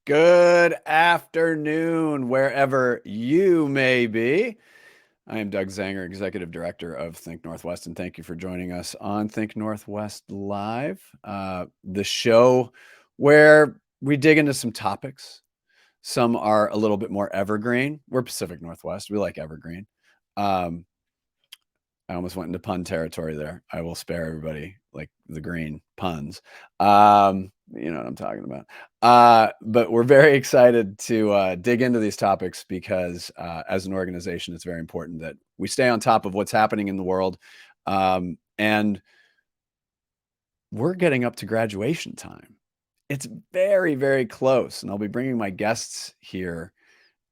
Good afternoon, wherever you may be. I am Doug Zanger, Executive Director of Think Northwest, and thank you for joining us on Think Northwest Live, the show where we dig into some topics. Some are a little bit more evergreen. We're Pacific Northwest. We like evergreen. I almost went into pun territory there. I will spare everybody like the green puns. You know what I'm talking about. But we're very excited to dig into these topics because as an organization, it's very important that we stay on top of what's happening in the world. And we're getting up to graduation time. It's very, very close. And I'll be bringing my guests here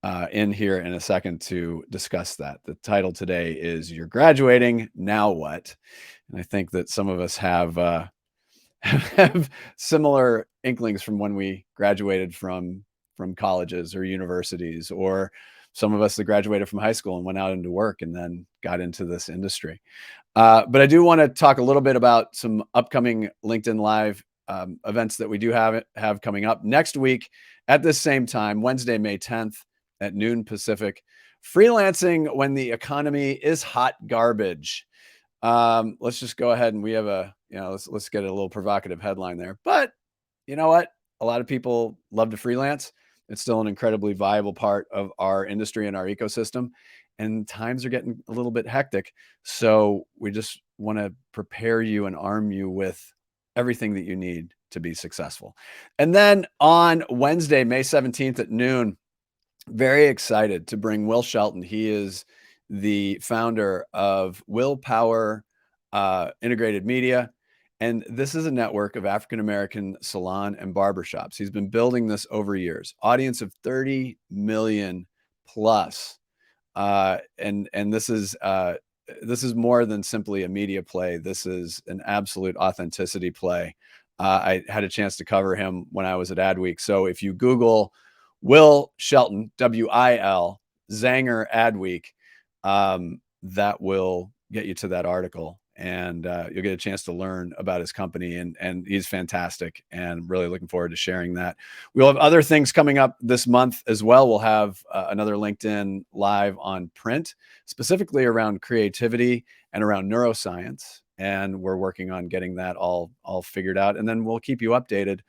in a second to discuss that. The title today is "You're Graduating, Now What?" And I think that some of us have similar inklings from when we graduated from colleges or universities, or some of us that graduated from high school and went out into work and then got into this industry. But I do want to talk a little bit about some upcoming LinkedIn Live events that we do have coming up next week at this same time, Wednesday, May 10th at noon Pacific. Freelancing when the economy is hot garbage. Let's just go ahead and we have let's get a little provocative headline there. But you know what? A lot of people love to freelance. It's still an incredibly viable part of our industry and our ecosystem. And times are getting a little bit hectic. So we just want to prepare you and arm you with everything that you need to be successful. And then on Wednesday, May 17th at noon, very excited to bring Will Shelton. He is the founder of Willpower Integrated Media. And this is a network of African-American salon and barbershops. He's been building this over years, audience of 30 million plus. And this is more than simply a media play. This is an absolute authenticity play. I had a chance to cover him when I was at Adweek. So if you Google Will Shelton, W-I-L, Zanger Adweek, that will get you to that article, and you'll get a chance to learn about his company, and he's fantastic, and really looking forward to sharing that. We'll have other things coming up this month as well. We'll have another LinkedIn Live on print, specifically around creativity and around neuroscience, and we're working on getting that all figured out, and then we'll keep you updated.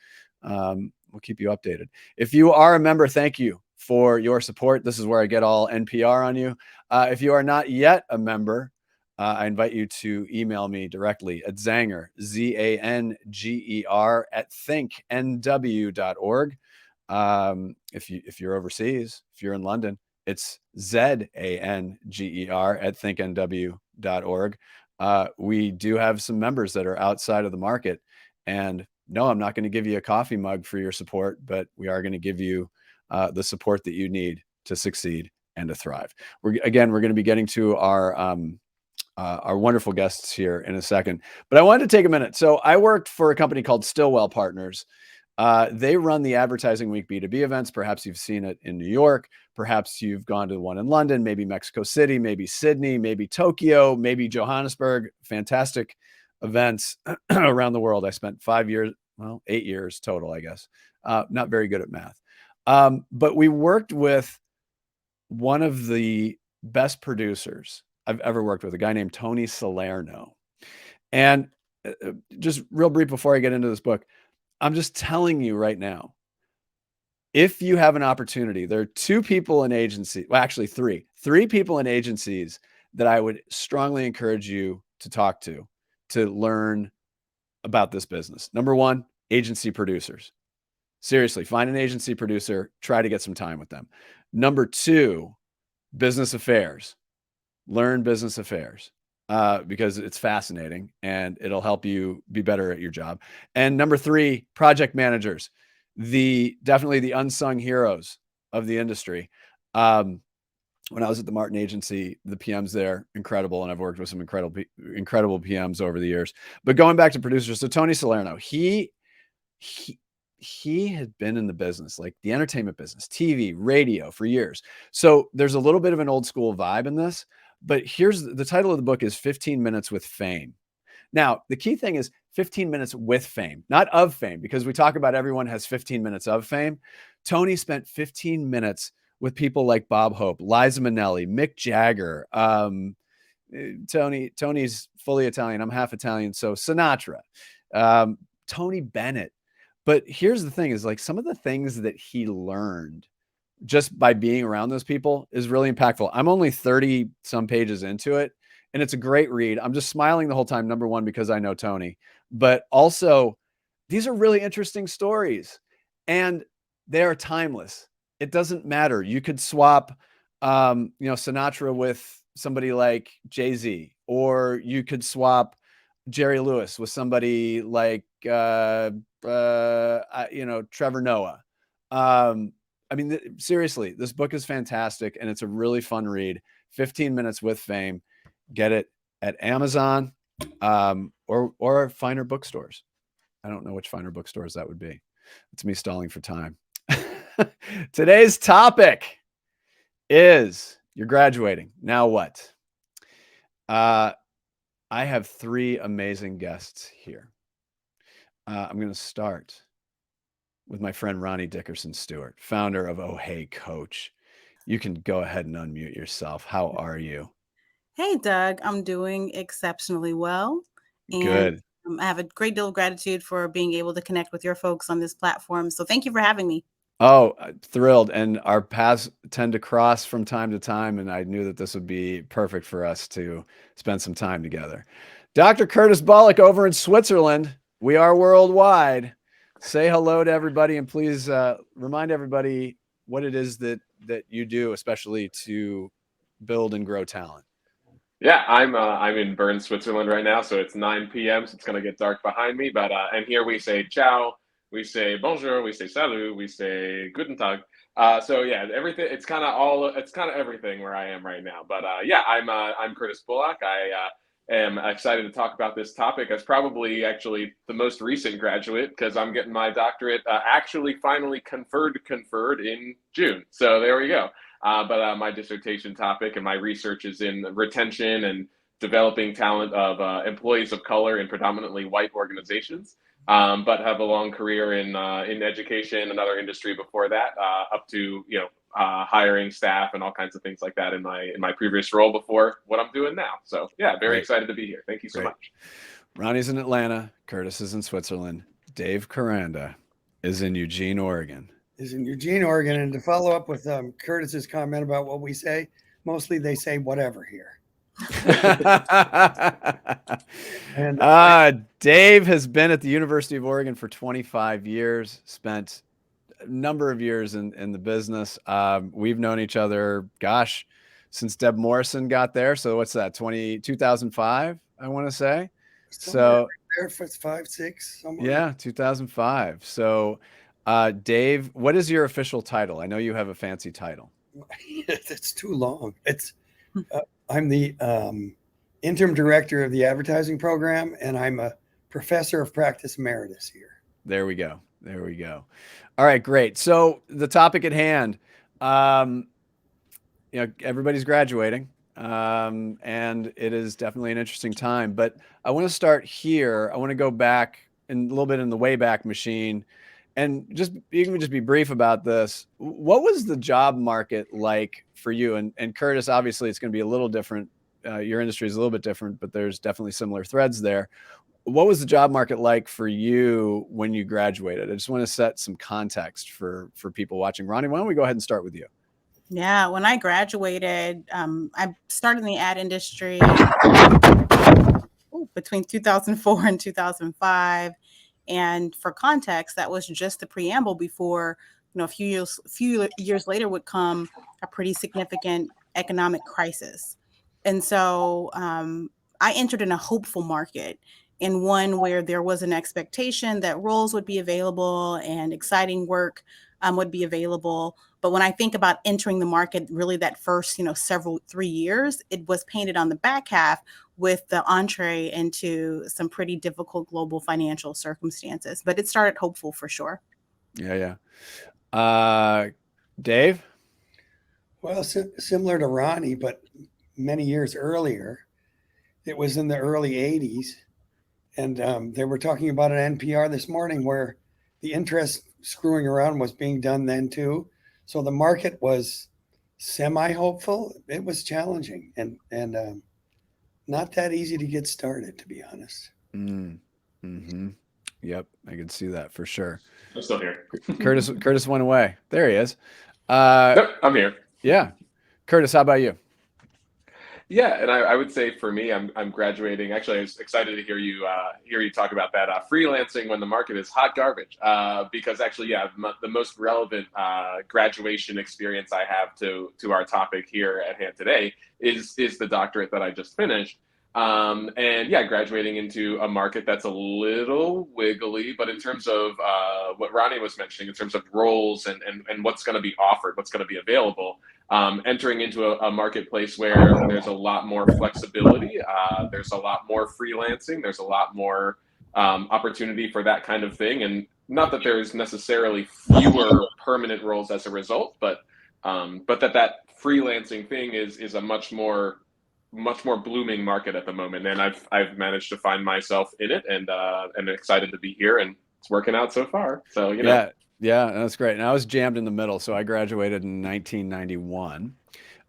If you are a member, thank you for your support. This is where I get all NPR on you. If you are not yet a member, I invite you to email me directly at Zanger, Z-A-N-G-E-R, at thinknw.org. If you're overseas, if you're in London, it's Z-A-N-G-E-R at thinknw.org. We do have some members that are outside of the market, and no, I'm not going to give you a coffee mug for your support, but we are going to give you the support that you need to succeed and to thrive. We're going to be getting to our wonderful guests here in a second, but I wanted to take a minute. So I worked for a company called Stillwell Partners. They run the Advertising Week B2B events. Perhaps you've seen it in New York. Perhaps you've gone to the one in London, maybe Mexico City, maybe Sydney, maybe Tokyo, maybe Johannesburg. Fantastic events around the world. I spent 8 years total, I guess. Not very good at math. But we worked with one of the best producers I've ever worked with, a guy named Tony Salerno. And just real brief before I get into this book, I'm just telling you right now, if you have an opportunity, there are two people in agency, well, actually three people in agencies that I would strongly encourage you to talk to learn about this business. Number one, agency producers. Seriously, find an agency producer, try to get some time with them. Number two, business affairs. Learn business affairs because it's fascinating and it'll help you be better at your job. And number three, project managers, definitely the unsung heroes of the industry. When I was at the Martin Agency, the PMs there, incredible. And I've worked with some incredible PMs over the years. But going back to producers, so Tony Salerno, he had been in the business, like the entertainment business, TV, radio for years. So there's a little bit of an old school vibe in this. But here's the title of the book is 15 Minutes with Fame. Now, the key thing is 15 minutes with fame, not of fame, because we talk about everyone has 15 minutes of fame. Tony spent 15 minutes with people like Bob Hope, Liza Minnelli, Mick Jagger. Tony's fully Italian. I'm half Italian. So Sinatra, Tony Bennett. But here's the thing is like some of the things that he learned just by being around those people is really impactful. I'm only 30 some pages into it, and it's a great read. I'm just smiling the whole time. Number one, because I know Tony, but also these are really interesting stories and they are timeless. It doesn't matter. You could swap, Sinatra with somebody like Jay-Z, or you could swap Jerry Lewis with somebody like, Trevor Noah. Seriously, this book is fantastic and it's a really fun read. 15 minutes with fame. Get it at Amazon, or finer bookstores. I don't know which finer bookstores that would be. It's me stalling for time. Today's topic is you're graduating. Now what? I have 3 amazing guests here. I'm going to start with my friend Ronnie Dickerson Stewart, founder of OhHeyCoach. You can go ahead and unmute yourself. How are you? Hey, Doug. I'm doing exceptionally well. And Good. I have a great deal of gratitude for being able to connect with your folks on this platform. So thank you for having me. Oh, thrilled. And our paths tend to cross from time to time. And I knew that this would be perfect for us to spend some time together. Dr. Curtis Bullock over in Switzerland. We are worldwide. Say hello to everybody and please remind everybody what it is that you do, especially to build and grow talent. Yeah, I'm in Bern, Switzerland right now, so it's 9 p.m. So it's gonna get dark behind me. But and here we say ciao, we say bonjour, we say salut, we say guten tag. So yeah, everything. It's kind of everything where I am right now. But yeah, I'm Curtis Bullock. I am excited to talk about this topic as probably actually the most recent graduate because I'm getting my doctorate actually finally conferred in June. So there we go. But my dissertation topic and my research is in retention and developing talent of employees of color in predominantly white organizations, but have a long career in education and other industry before that, up to hiring staff and all kinds of things like that in my previous role before what I'm doing now. So yeah, very excited to be here. Thank you so much. Ronnie's in Atlanta. Curtis is in Switzerland. Dave Koranda is in Eugene, Oregon. And to follow up with Curtis's comment about what we say, mostly they say whatever here. And Dave has been at the University of Oregon for 25 years, spent a number of years in the business. We've known each other, gosh, since Deb Morrison got there. So what's that, 2005, I want to say. Somewhere so there for 5, 6, somewhere. Yeah, 2005. So Dave, what is your official title? I know you have a fancy title. It's too long. I'm the interim director of the advertising program, and I'm a professor of practice emeritus here. There we go. All right, great. So the topic at hand, everybody's graduating, and it is definitely an interesting time. But I want to start here. I want to go back in a little bit in the Wayback Machine. And you can just be brief about this. What was the job market like for you? And Curtis, obviously, it's going to be a little different. Your industry is a little bit different, but there's definitely similar threads there. What was the job market like for you when you graduated? I just want to set some context for people watching. Ronnie, why don't we go ahead and start with you? Yeah, when I graduated, I started in the ad industry between 2004 and 2005. And for context, that was just the preamble before, a few years later would come a pretty significant economic crisis. And so I entered in a hopeful market, in one where there was an expectation that roles would be available and exciting work would be available. But when I think about entering the market, really that first, 3 years, it was painted on the back half with the entree into some pretty difficult global financial circumstances. But it started hopeful for sure. Yeah. Dave? Well, similar to Ronnie, but many years earlier, it was in the early 80s. And they were talking about an NPR this morning where the interest screwing around was being done then too. So the market was semi-hopeful. It was challenging and not that easy to get started, to be honest. Mm-hmm. Yep, I can see that for sure. I'm still here. Curtis went away. There he is. Nope, I'm here. Yeah. Curtis, how about you? Yeah, and I would say for me, I'm graduating. Actually, I was excited to hear you talk about that freelancing when the market is hot garbage. Because actually, yeah, the most relevant graduation experience I have to our topic here at hand today is the doctorate that I just finished. And yeah, graduating into a market that's a little wiggly, but in terms of what Ronnie was mentioning, in terms of roles and what's going to be offered, what's going to be available, entering into a marketplace where there's a lot more flexibility, there's a lot more freelancing, there's a lot more opportunity for that kind of thing. And not that there's necessarily fewer permanent roles as a result, but that freelancing thing is a much more blooming market at the moment, and I've managed to find myself in it, and excited to be here, and it's working out so far. So yeah, that's great. And I was jammed in the middle, so I graduated in 1991.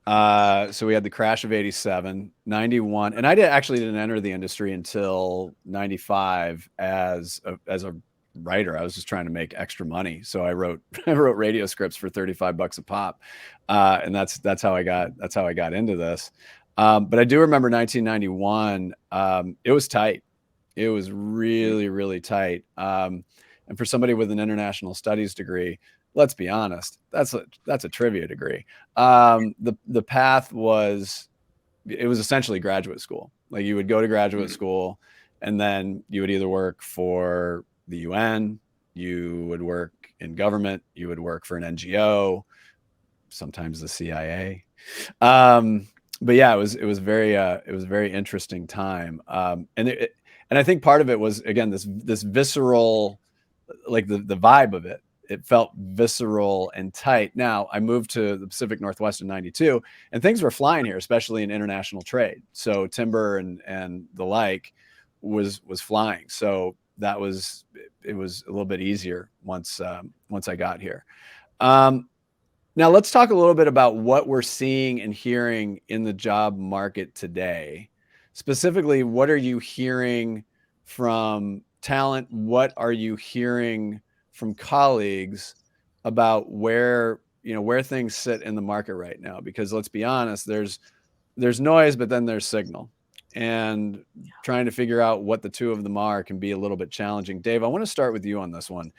So we had the crash of 87, 91, and I actually didn't enter the industry until 95 as a writer. I was just trying to make extra money, so I wrote radio scripts for $35 a pop, and that's how I got into this. But I do remember 1991. It was tight. It was really, really tight. And for somebody with an international studies degree, let's be honest, that's a trivia degree. The path was essentially graduate school. Like you would go to graduate school, and then you would either work for the UN, you would work in government, you would work for an NGO, sometimes the CIA. But yeah, it was a very interesting time. And I think part of it was, again, this visceral, like the vibe of it. It felt visceral and tight. Now I moved to the Pacific Northwest in 92, and things were flying here, especially in international trade. So timber and the like was flying. So it was a little bit easier once I got here. Now let's talk a little bit about what we're seeing and hearing in the job market today. Specifically, what are you hearing from talent? What are you hearing from colleagues about where things sit in the market right now? Because let's be honest, there's noise, but then there's signal. And trying to figure out what the two of them are can be a little bit challenging. Dave, I want to start with you on this one.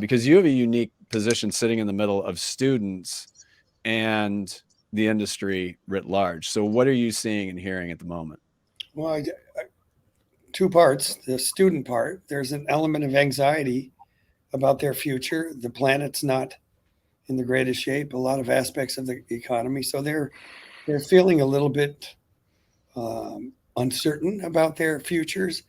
Because you have a unique position sitting in the middle of students and the industry writ large. So what are you seeing and hearing at the moment? Well, two parts. The student part, there's an element of anxiety about their future. The planet's not in the greatest shape, a lot of aspects of the economy. So they're feeling a little bit uncertain about their futures.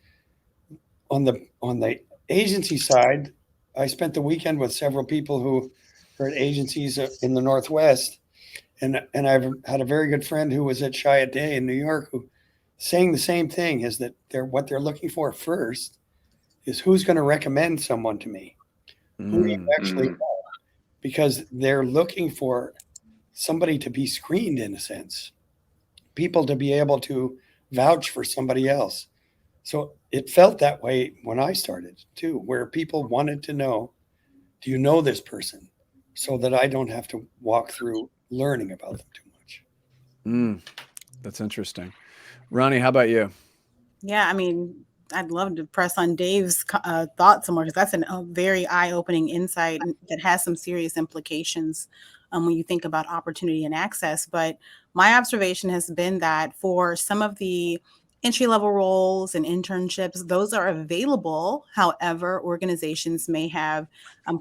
On the agency side, I spent the weekend with several people who are at agencies in the Northwest, and I've had a very good friend who was at Chiat Day in New York who saying the same thing, is that what they're looking for first is who's going to recommend someone to me, who do you actually know, because they're looking for somebody to be screened, in a sense, people to be able to vouch for somebody else. So it felt that way when I started too, where people wanted to know, do you know this person? So that I don't have to walk through learning about them too much. That's interesting. Ronnie, how about you? Yeah, I mean, I'd love to press on Dave's thoughts some more, because that's a very eye-opening insight that has some serious implications when you think about opportunity and access. But my observation has been that for some of the entry-level roles and internships, those are available. However, organizations may have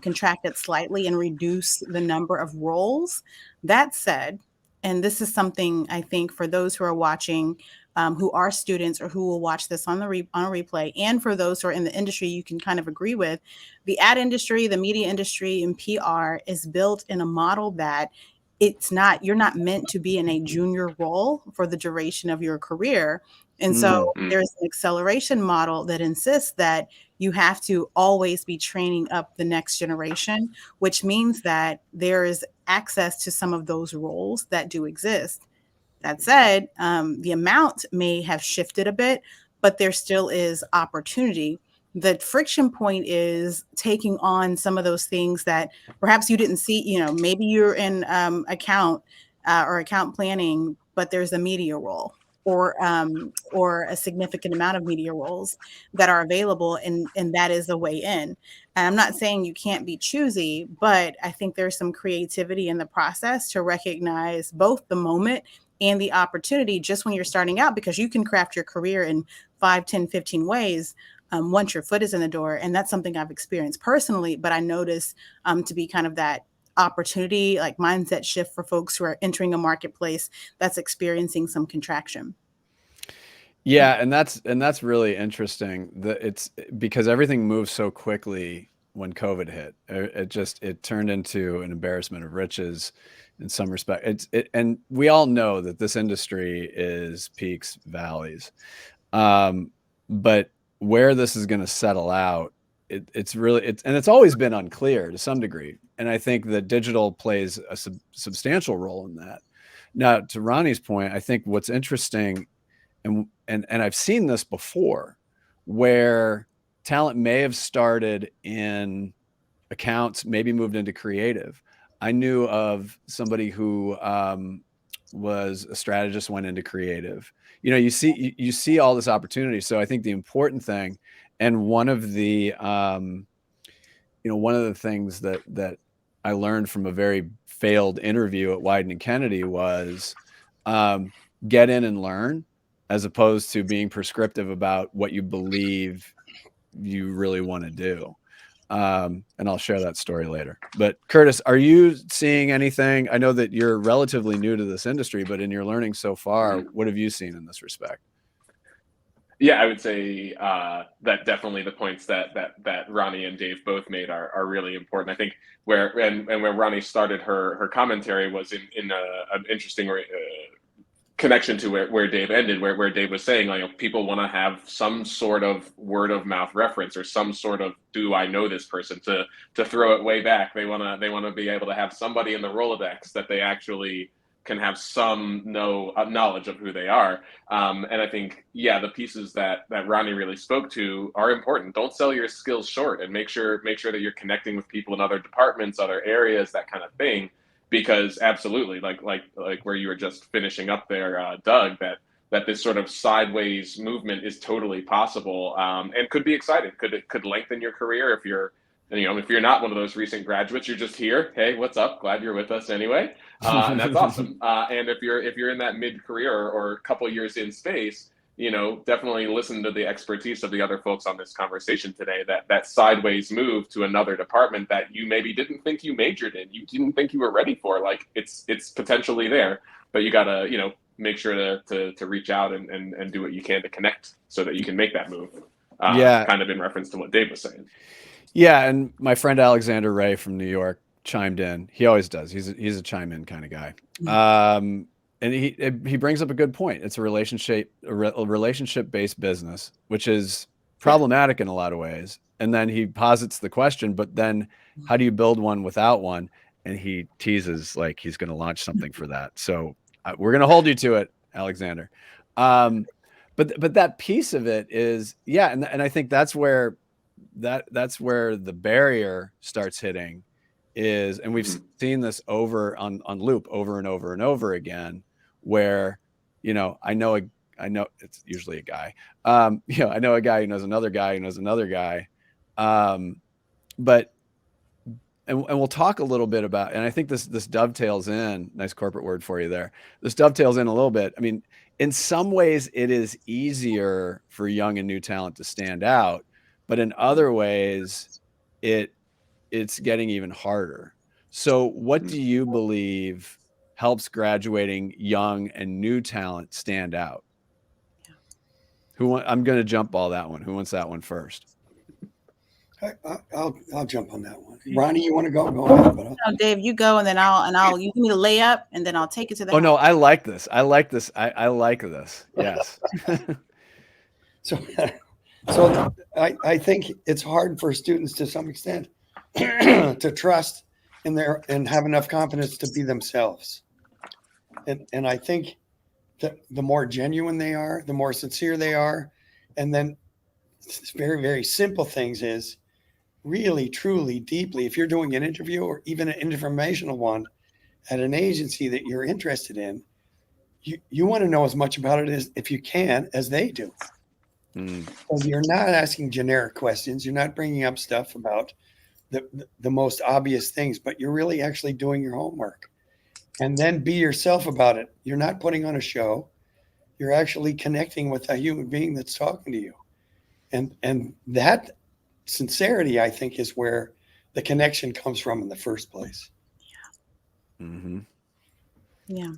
contracted slightly and reduced the number of roles. That said, and this is something I think for those who are watching, who are students or who will watch this on a replay, and for those who are in the industry, you can kind of agree with, the ad industry, the media industry, and PR is built in a model that you're not meant to be in a junior role for the duration of your career. And so there's an acceleration model that insists that you have to always be training up the next generation, which means that there is access to some of those roles that do exist. That said, the amount may have shifted a bit, but there still is opportunity. The friction point is taking on some of those things that perhaps you didn't see. You know, maybe you're in account or account planning, but there's a media role or a significant amount of media roles that are available, and that is the way in. And I'm not saying you can't be choosy, but I think there's some creativity in the process to recognize both the moment and the opportunity just when you're starting out, because you can craft your career in 5, 10, 15 ways once your foot is in the door. And that's something I've experienced personally, but I notice to be kind of that opportunity, like mindset shift for folks who are entering a marketplace that's experiencing some contraction. Yeah, and that's really interesting. It's because everything moves so quickly when COVID hit. It turned into an embarrassment of riches in some respect. And we all know that this industry is peaks, valleys. But where this is going to settle out, it's always been unclear to some degree. And I think that digital plays a substantial role in that. Now, to Ronnie's point, I think what's interesting, and I've seen this before, where talent may have started in accounts, maybe moved into creative. I knew of somebody who was a strategist, went into creative. You know, you see all this opportunity. So I think the important thing, and one of the things that I learned from a very failed interview at Wieden & Kennedy was get in and learn, as opposed to being prescriptive about what you believe you really want to do. And I'll share that story later. But Curtis, are you seeing anything? I know that you're relatively new to this industry, but in your learning so far, what have you seen in this respect? Yeah, I would say that definitely the points that Ronnie and Dave both made are really important. I think where Ronnie started her commentary was in an interesting connection to where Dave ended, where Dave was saying, like, people want to have some sort of word of mouth reference or some sort of, do I know this person, to throw it way back. They want to be able to have somebody in the Rolodex that they actually can have some knowledge of who they are. And I think, yeah, the pieces that Ronnie really spoke to are important. Don't sell your skills short, and make sure that you're connecting with people in other departments, other areas, that kind of thing. Because absolutely, like where you were just finishing up there, Doug, that this sort of sideways movement is totally possible, and could be exciting. Could lengthen your career if you're not one of those recent graduates. You're just here. Hey, what's up? Glad you're with us anyway. And that's awesome. And if you're in that mid-career or a couple years in space, definitely listen to the expertise of the other folks on this conversation today. That sideways move to another department that you maybe didn't think you majored in, you didn't think you were ready for. Like, it's potentially there, but you gotta make sure to reach out and do what you can to connect so that you can make that move. Kind of in reference to what Dave was saying. Yeah, and my friend Alexander Ray from New York chimed in. He always does. He's a chime in kind of guy. And he brings up a good point. It's a relationship based business, which is problematic in a lot of ways. And then he posits the question, but then how do you build one without one? And he teases like he's going to launch something for that. So we're going to hold you to it, Alexander. But that piece of it is, yeah. And I think that's where the barrier starts hitting is, and we've seen this over on loop over and over and over again, where, I know it's usually a guy, I know a guy who knows another guy who knows another guy. But we'll talk a little bit about, and I think this dovetails in, nice corporate word for you there. This dovetails in a little bit. I mean, in some ways it is easier for young and new talent to stand out, but in other ways it's getting even harder. So what do you believe helps graduating young and new talent stand out? I'm going to jump ball that one. Who wants that one first? I'll jump on that one. Ronnie, you want to go? Go ahead. But No, Dave, you go, and then I'll you give me the layup, and then I'll take it to the Oh house. no, I like this. I like this. I like this. Yes. So I think it's hard for students to some extent to trust in their and have enough confidence to be themselves. And I think that the more genuine they are, the more sincere they are, and then very, very simple things is really, truly, deeply, if you're doing an interview or even an informational one at an agency that you're interested in, you want to know as much about it as if you can as they do. Because you're not asking generic questions. You're not bringing up stuff about the most obvious things, but you're really actually doing your homework. And then be yourself about it. You're not putting on a show. You're actually connecting with a human being that's talking to you. And that sincerity, I think, is where the connection comes from in the first place. Yeah. Mm-hmm. Yeah.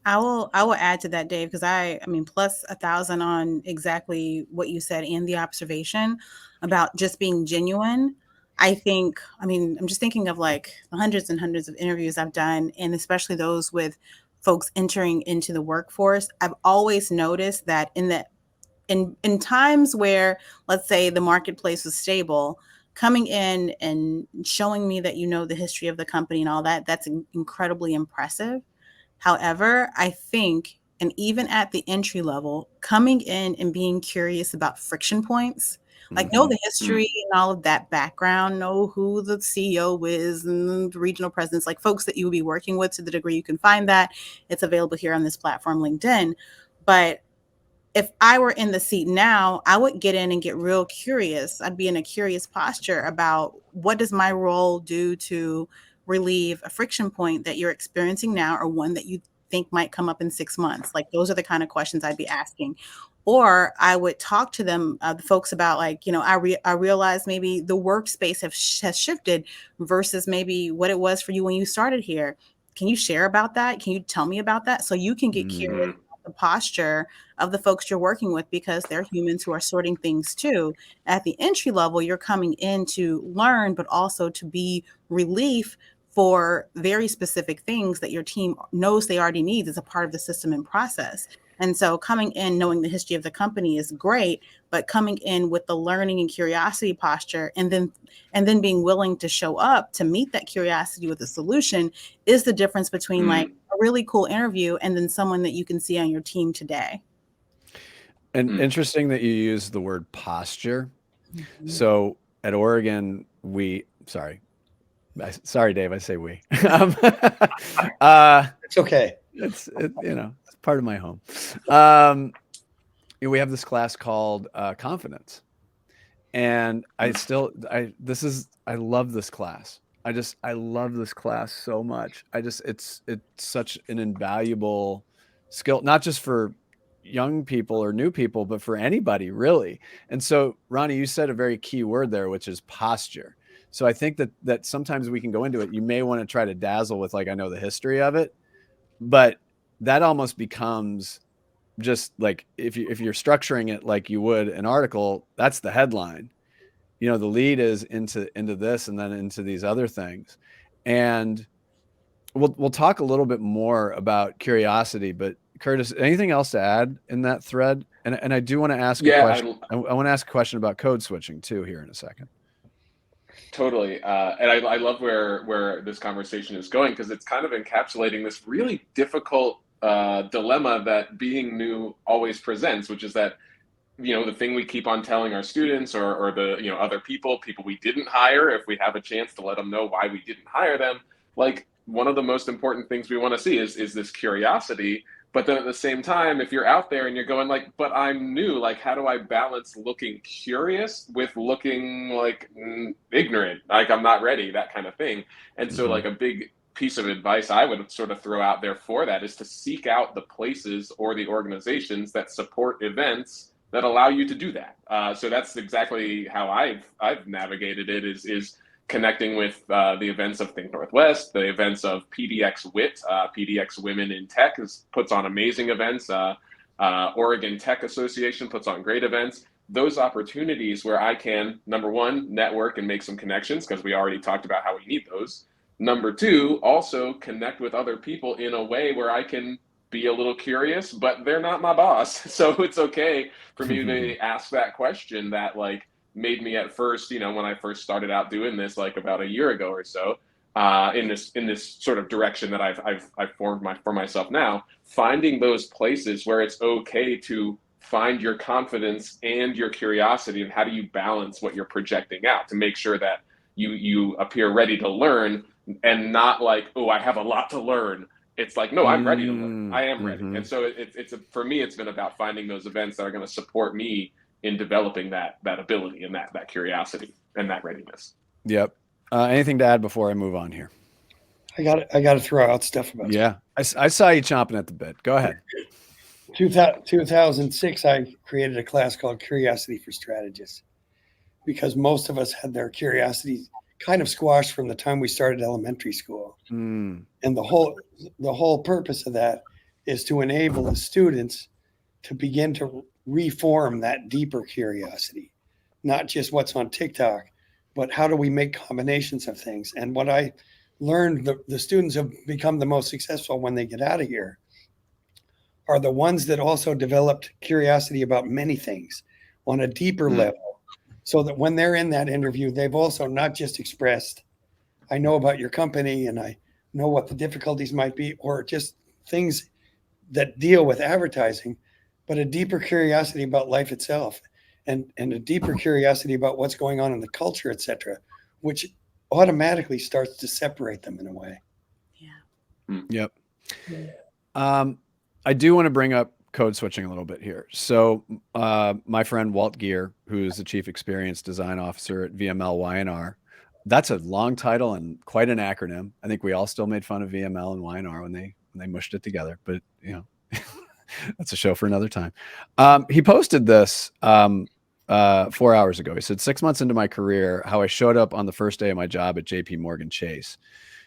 I will add to that, Dave, because I mean, plus 1,000 on exactly what you said and the observation about just being genuine. I think, I mean, I'm just thinking of like the hundreds and hundreds of interviews I've done, and especially those with folks entering into the workforce. I've always noticed that in times where, let's say, the marketplace was stable, coming in and showing me that you know the history of the company and all that, that's incredibly impressive. However, I think, and even at the entry level, coming in and being curious about friction points, like know the history and all of that background, know who the CEO is and the regional presidents, like folks that you will be working with to the degree you can find that. It's available here on this platform, LinkedIn. But if I were in the seat now, I would get in and get real curious. I'd be in a curious posture about what does my role do to relieve a friction point that you're experiencing now, or one that you think might come up in 6 months. Like those are the kind of questions I'd be asking. Or I would talk to them, the folks about like, you know, I realize maybe the workspace has shifted versus maybe what it was for you when you started here. Can you share about that? Can you tell me about that? So you can get curious about the posture of the folks you're working with, because they're humans who are sorting things too. At the entry level, you're coming in to learn, but also to be relief for very specific things that your team knows they already need as a part of the system and process. And so coming in knowing the history of the company is great, but coming in with the learning and curiosity posture, and then being willing to show up to meet that curiosity with a solution is the difference between like a really cool interview and then someone that you can see on your team today. And interesting that you use the word posture. So at Oregon, sorry, Dave, I say we. It's okay. It's part of my home. We have this class called confidence, and I love this class. I love this class so much. It's such an invaluable skill, not just for young people or new people, but for anybody really. And so, Ronnie, you said a very key word there, which is posture. So I think that sometimes we can go into it. You may want to try to dazzle with like, I know the history of it, but that almost becomes just like, if you're structuring it like you would an article, that's the headline. You know, the lead is into this and then into these other things. And we'll talk a little bit more about curiosity, but Curtis, anything else to add in that thread? And I do want to ask a question. I want to ask a question about code switching too here in a second. Totally. And I love where this conversation is going, because it's kind of encapsulating this really difficult dilemma that being new always presents, which is that, you know, the thing we keep on telling our students or the, you know, other people we didn't hire, if we have a chance to let them know why we didn't hire them, like one of the most important things we want to see is this curiosity. But then at the same time, if you're out there and you're going like, but I'm new, like, how do I balance looking curious with looking like ignorant, like I'm not ready, that kind of thing. And so like a big piece of advice I would sort of throw out there for that is to seek out the places or the organizations that support events that allow you to do that. So that's exactly how I've navigated it, is connecting with the events of Think Northwest, the events of PDX WIT, PDX Women in Tech puts on amazing events. Oregon Tech Association puts on great events. those opportunities where I can, number one, network and make some connections, because we already talked about how we need those. Number two, also connect with other people in a way where I can be a little curious, but they're not my boss. So it's okay for me to ask that question that like made me at first, you know, when I first started out doing this, like about a year ago or so, in this sort of direction that I've formed for myself now, finding those places where it's okay to find your confidence and your curiosity, and how do you balance what you're projecting out to make sure that you appear ready to learn, and not like, oh, I have a lot to learn. It's like, no, I'm ready to learn. I am ready. And so for me, it's been about finding those events that are going to support me in developing that ability and that curiosity and that readiness. Yep. Anything to add before I move on here? I got to throw out stuff about. Yeah, I saw you chomping at the bit. Go ahead. 2006, I created a class called Curiosity for Strategists, because most of us had their curiosity kind of squashed from the time we started elementary school. And the whole purpose of that is to enable the students to begin to reform that deeper curiosity, not just what's on TikTok, but how do we make combinations of things. And what I learned, the students have become the most successful when they get out of here are the ones that also developed curiosity about many things on a deeper level, so that when they're in that interview, they've also not just expressed, I know about your company and I know what the difficulties might be, or just things that deal with advertising, but a deeper curiosity about life itself, and a deeper curiosity about what's going on in the culture, et cetera, which automatically starts to separate them in a way. Yep. I do want to bring up code switching a little bit here. So my friend Walt Geer, who's the Chief Experience Design Officer at VML Y&R, that's a long title and quite an acronym. I think we all still made fun of VML and Y&R when they mushed it together, but you know, that's a show for another time. He posted this 4 hours ago. He said, 6 months into my career, how I showed up on the first day of my job at JP Morgan Chase.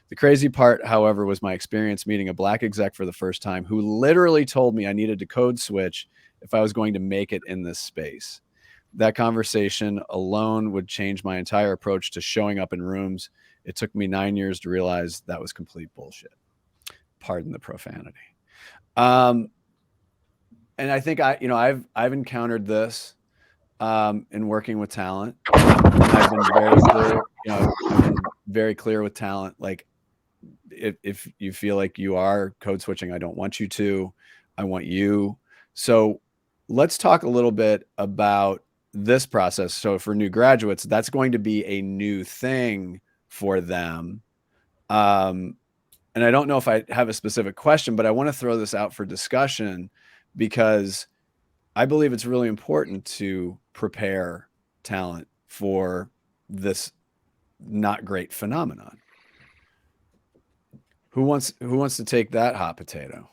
The crazy part, however, was my experience meeting a black exec for the first time who literally told me I needed to code switch if I was going to make it in this space. That conversation alone would change my entire approach to showing up in rooms. It took me 9 years to realize that was complete bullshit. Pardon the profanity. And I think I've encountered this in working with talent. I've been very clear, I've been very clear with talent. Like, if you feel like you are code switching, I don't want you to, I want you. So let's talk a little bit about this process. So for new graduates, that's going to be a new thing for them. And I don't know if I have a specific question, but I want to throw this out for discussion, because I believe it's really important to prepare talent for this not great phenomenon. Who wants to take that hot potato?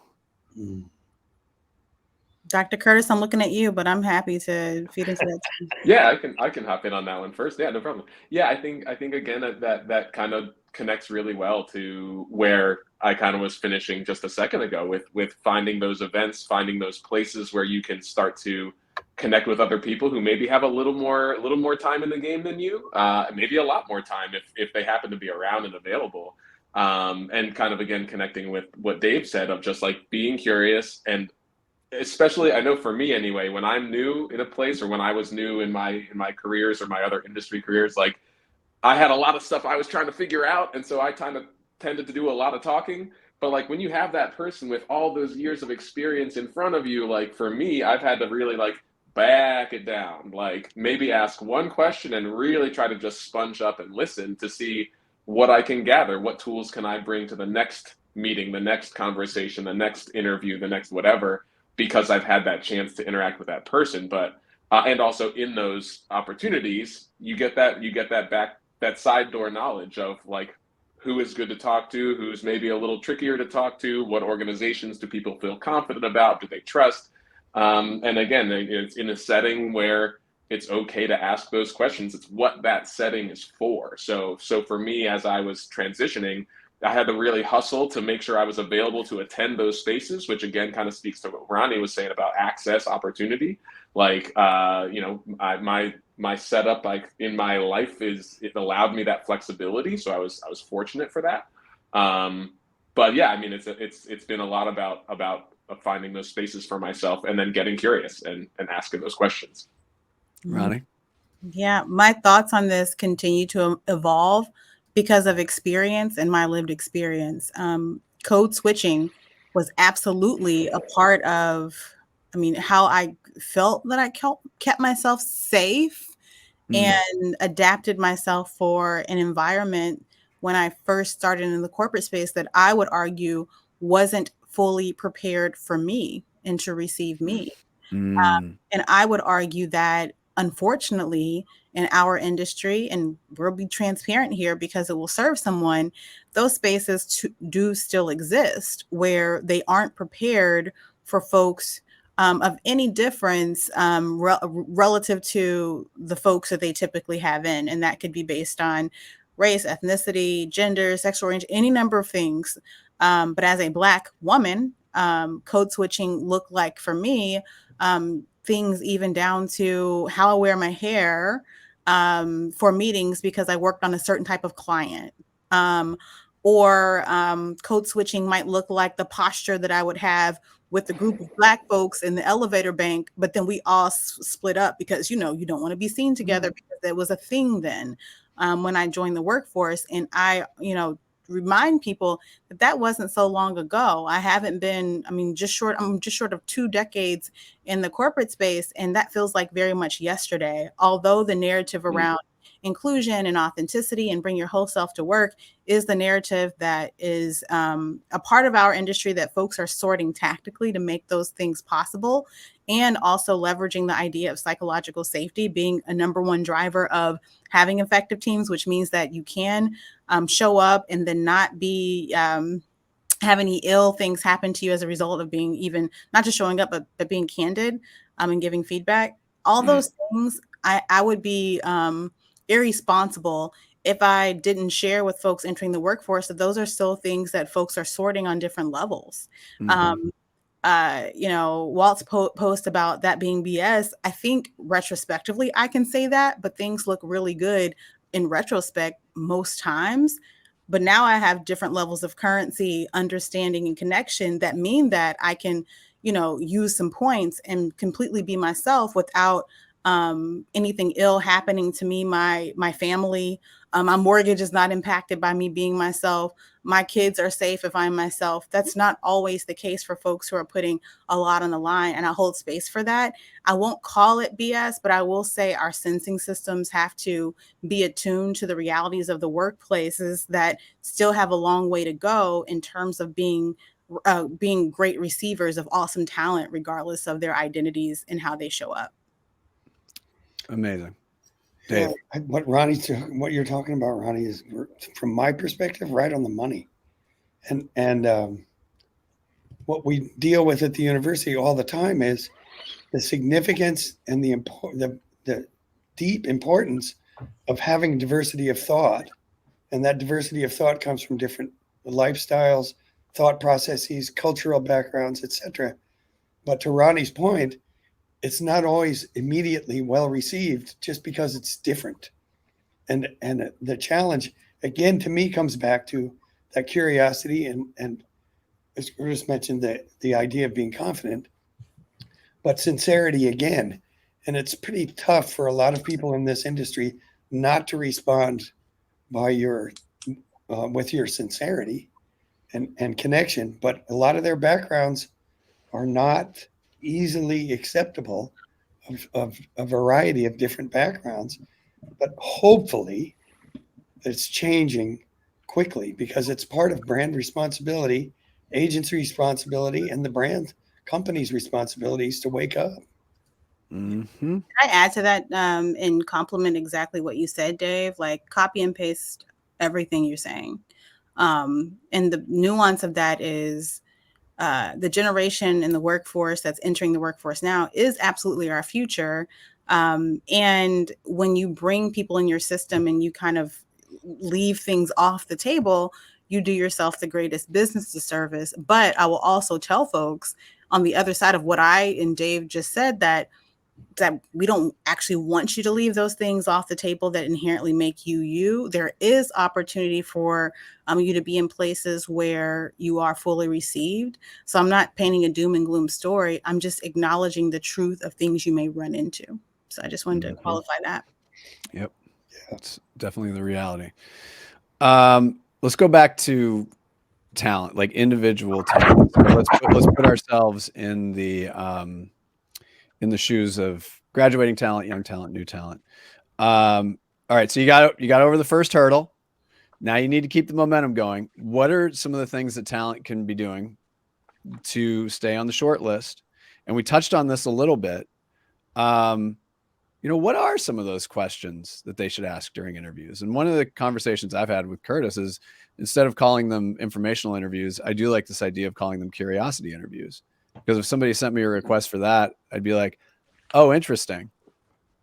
Dr. Curtis, I'm looking at you, but I'm happy to feed into that. Yeah, I can hop in on that one first. Yeah, no problem. Yeah, I think again that kind of connects really well to where I kind of was finishing just a second ago with finding those events, finding those places where you can start to connect with other people who maybe have a little more time in the game than you, maybe a lot more time if they happen to be around and available. And kind of, again, connecting with what Dave said of just like being curious. And especially, I know for me anyway, when I'm new in a place, or when I was new in my careers or my other industry careers, like I had a lot of stuff I was trying to figure out. And so I kind of tended to do a lot of talking. But like when you have that person with all those years of experience in front of you, like for me, I've had to really like back it down, like maybe ask one question and really try to just sponge up and listen to see what I can gather, what tools can I bring to the next meeting, the next conversation, the next interview, the next whatever, because I've had that chance to interact with that person. But and also in those opportunities, you get that side door knowledge of like who is good to talk to, who's maybe a little trickier to talk to, what organizations do people feel confident about, do they trust? And again, it's in a setting where it's okay to ask those questions. It's what that setting is for. So for me, as I was transitioning, I had to really hustle to make sure I was available to attend those spaces, which again kind of speaks to what Ronnie was saying about access, opportunity. Like, my setup, like in my life, it allowed me that flexibility, so I was fortunate for that. But yeah, I mean, it's been a lot about finding those spaces for myself, and then getting curious and asking those questions. Ronnie? Yeah, my thoughts on this continue to evolve because of experience and my lived experience. Code switching was absolutely a part of, I mean, how I felt that I kept myself safe and adapted myself for an environment when I first started in the corporate space that I would argue wasn't fully prepared for me and to receive me. And I would argue that, unfortunately, in our industry, and we'll be transparent here because it will serve someone, those spaces do still exist where they aren't prepared for folks of any difference relative to the folks that they typically have in. And that could be based on race, ethnicity, gender, sexual range, any number of things. But as a Black woman, code switching looked like for me, things even down to how I wear my hair for meetings because I worked on a certain type of client. Or code switching might look like the posture that I would have with the group of Black folks in the elevator bank, but then we all split up because, you don't want to be seen together because there was a thing then when I joined the workforce. And I, remind people that wasn't so long ago. I haven't been, I'm just short of 2 decades in the corporate space. And that feels like very much yesterday, although the narrative around inclusion and authenticity and bring your whole self to work is the narrative that is a part of our industry that folks are sorting tactically to make those things possible, and also leveraging the idea of psychological safety being a number one driver of having effective teams, which means that you can show up and then not be have any ill things happen to you as a result of being even not just showing up, but being candid and giving feedback. All those things, I would be irresponsible if I didn't share with folks entering the workforce that those are still things that folks are sorting on different levels. Walt's post about that being BS, I think retrospectively I can say that, but things look really good in retrospect most times. But now I have different levels of currency, understanding, and connection that mean that I can, use some points and completely be myself without anything ill happening to me, my family. My mortgage is not impacted by me being myself. My kids are safe if I'm myself. That's not always the case for folks who are putting a lot on the line, and I hold space for that. I won't call it BS, but I will say our sensing systems have to be attuned to the realities of the workplaces that still have a long way to go in terms of being great receivers of awesome talent, regardless of their identities and how they show up. Amazing. Dave. Yeah, what you're talking about, Ronnie, is, from my perspective, right on the money. And what we deal with at the university all the time is the significance and the deep importance of having diversity of thought. And that diversity of thought comes from different lifestyles, thought processes, cultural backgrounds, etc. But to Ronnie's point, it's not always immediately well received just because it's different. And the challenge, again, to me, comes back to that curiosity and as Curtis mentioned, the idea of being confident, but sincerity again. And it's pretty tough for a lot of people in this industry not to respond by with your sincerity and connection. But a lot of their backgrounds are not easily acceptable of a variety of different backgrounds, but hopefully it's changing quickly because it's part of brand responsibility, agency responsibility, and the brand company's responsibilities to wake up. Can I add to that and compliment exactly what you said, Dave? Like, copy and paste everything you're saying. And the nuance of that is the generation in the workforce that's entering the workforce now is absolutely our future. And when you bring people in your system and you kind of leave things off the table, you do yourself the greatest business disservice. But I will also tell folks on the other side of what I and Dave just said, that we don't actually want you to leave those things off the table that inherently make you you. There is opportunity for you to be in places where you are fully received. So I'm not painting a doom and gloom story. I'm just acknowledging the truth of things you may run into. So I just wanted to qualify that. Yep. That's definitely the reality. Let's go back to talent, like individual talent. So let's put ourselves in the shoes of graduating talent, young talent, new talent. All right. So you got over the first hurdle. Now you need to keep the momentum going. What are some of the things that talent can be doing to stay on the short list? And we touched on this a little bit. What are some of those questions that they should ask during interviews? And one of the conversations I've had with Curtis is, instead of calling them informational interviews, I do like this idea of calling them curiosity interviews. Because if somebody sent me a request for that, I'd be like, oh, interesting.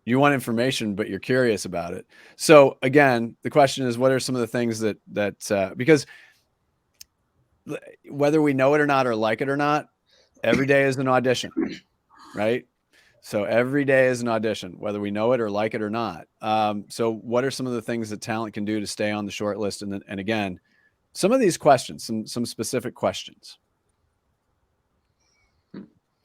You want information, but you're curious about it. So again, the question is, what are some of the things that because whether we know it or not, or like it or not, every day is an audition, right? So every day is an audition, whether we know it or like it or not. So what are some of the things that talent can do to stay on the short list? And again, some of these questions, some specific questions.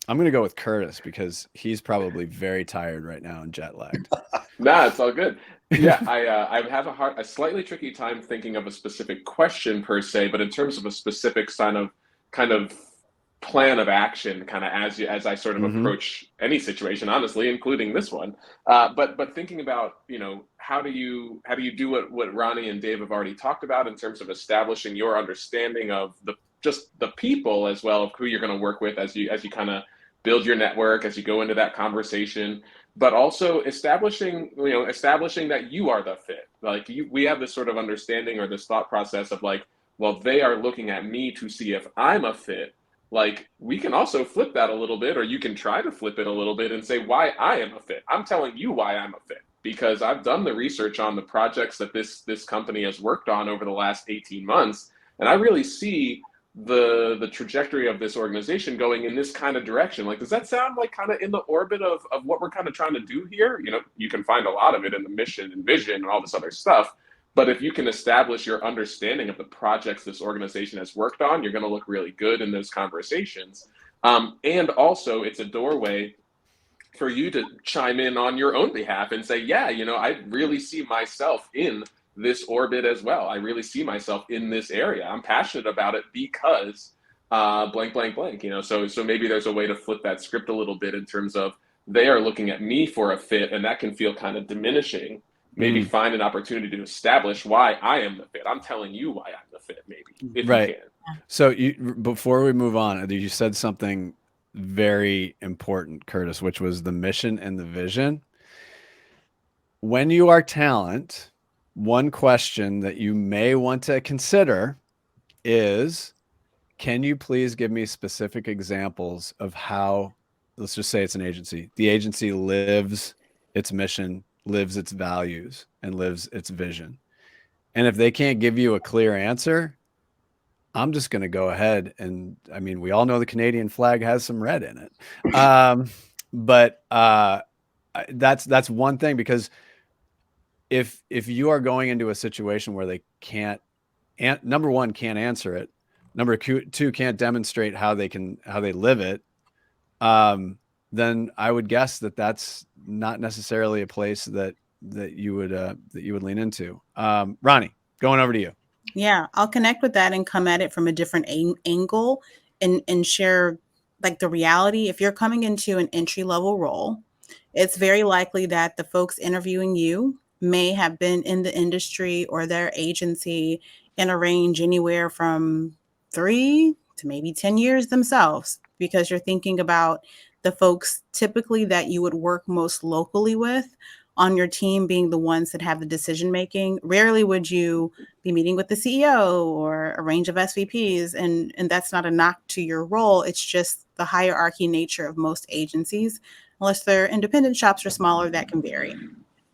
I'm going to go with Curtis because he's probably very tired right now and jet lagged. Nah, it's all good. Yeah, I have a slightly tricky time thinking of a specific question per se, but in terms of a specific kind of plan of action, kind of as I sort of approach any situation, honestly, including this one. But thinking about, how do you do what Ronnie and Dave have already talked about in terms of establishing your understanding of the people as well, of who you're going to work with as you kind of build your network, as you go into that conversation, but also establishing that you are the fit. Like we have this sort of understanding or this thought process of like, well, they are looking at me to see if I'm a fit. Like we can also flip that a little bit, or you can try to flip it a little bit and say why I am a fit. I'm telling you why I'm a fit, because I've done the research on the projects that this company has worked on over the last 18 months. And I really see the trajectory of this organization going in this kind of direction. Like, does that sound like kind of in the orbit of what we're kind of trying to do here? You can find a lot of it in the mission and vision and all this other stuff. But if you can establish your understanding of the projects this organization has worked on, you're going to look really good in those conversations. And also, it's a doorway for you to chime in on your own behalf and say, yeah, I really see myself in this orbit as well. I really see myself in this area. I'm passionate about it because blank, blank, blank. So maybe there's a way to flip that script a little bit in terms of they are looking at me for a fit, and that can feel kind of diminishing. Maybe find an opportunity to establish why I am the fit. I'm telling you why I'm the fit, maybe, if you can. So before we move on, you said something very important, Curtis, which was the mission and the vision. When you are talent, one question that you may want to consider is, can you please give me specific examples of how, let's just say it's an agency, the agency lives its mission, lives its values, and lives its vision? And if they can't give you a clear answer, I'm just going to go ahead and, we all know the Canadian flag has some red in it. But that's one thing, because if you are going into a situation where they can't, number one, can't answer it, number two, can't demonstrate how they live it, then I would guess that that's not necessarily a place that you would lean into. Ronnie, going over to you. Yeah, I'll connect with that and come at it from a different angle and share like the reality. If you're coming into an entry level role, it's very likely that the folks interviewing you may have been in the industry or their agency in a range anywhere from 3 to maybe 10 years themselves, because you're thinking about the folks typically that you would work most locally with on your team being the ones that have the decision making. Rarely would you be meeting with the CEO or a range of SVPs, and that's not a knock to your role. It's just the hierarchy nature of most agencies. Unless they're independent shops or smaller, that can vary.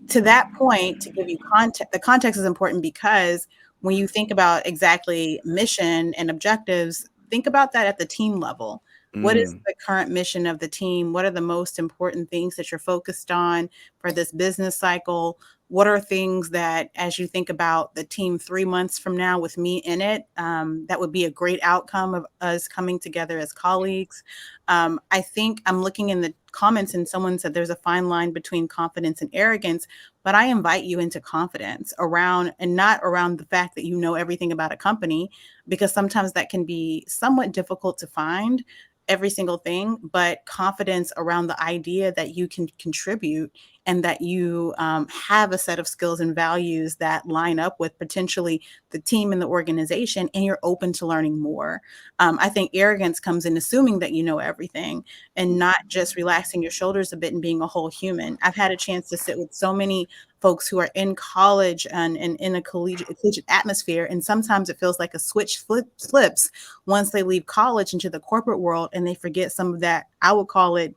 To that point, to give you context, the context is important because when you think about exactly mission and objectives, think about that at the team level. What is the current mission of the team? What are the most important things that you're focused on for this business cycle? What are things that, as you think about the team 3 months from now with me in it, that would be a great outcome of us coming together as colleagues? I think I'm looking in the comments and someone said there's a fine line between confidence and arrogance, but I invite you into confidence around, and not around the fact that you know everything about a company, because sometimes that can be somewhat difficult to find every single thing, but confidence around the idea that you can contribute and that you have a set of skills and values that line up with potentially the team and the organization, and you're open to learning more. I think arrogance comes in assuming that you know everything and not just relaxing your shoulders a bit and being a whole human. I've had a chance to sit with so many folks who are in college and in a collegiate atmosphere, and sometimes it feels like a switch flips once they leave college into the corporate world, and they forget some of that, I would call it